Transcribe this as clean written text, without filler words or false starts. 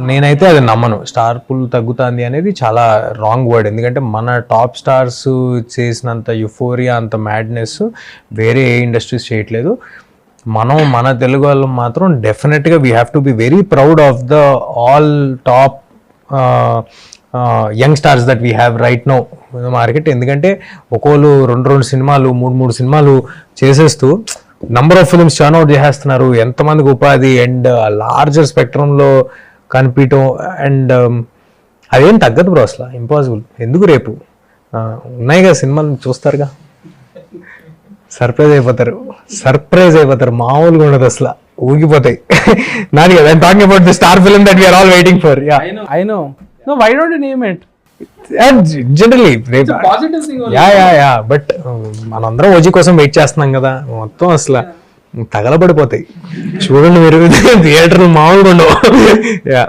నేనైతే అది నమ్మను. స్టార్ పుల్ తగ్గుతుంది అనేది చాలా రాంగ్ వర్డ్. ఎందుకంటే మన టాప్ స్టార్స్ చేసినంత యుఫోరియా, అంత మ్యాడ్నెస్ వేరే ఏ ఇండస్ట్రీస్ చేయట్లేదు. మన తెలుగు వాళ్ళు మాత్రం డెఫినెట్గా we have to be very proud of the all top young stars that we have right now market. ఎందుకంటే ఒక్కోళ్ళు 2 సినిమాలు 3 సినిమాలు చేసేస్తూ number of films churn out చేసేస్తున్నారు. ఎంతమందికి ఉపాధి అండ్ లార్జర్ స్పెక్ట్రంలో కనిపించడం. అండ్ అదేం తగ్గదు బ్రో, అసలు ఇంపాసిబుల్. ఎందుకు రేపు ఉన్నాయి కదా సినిమాలు చూస్తారుగా, సర్ప్రైజ్ అయిపోతారు. మామూలుగా ఉండదు అసలు, ఊగిపోతాయి. నాది కదా I'm talking about the star film that we are all waiting for. Yeah I know. No, why don't you name it? Generally It's a positive thing. Yeah but మనందరం ఓజీ కోసం వెయిట్ చేస్తున్నాం కదా, మొత్తం అసలు తగలబడిపోతాయి. చూడండి మీరు థియేటర్లు మామూలుగా ఉండవు. యా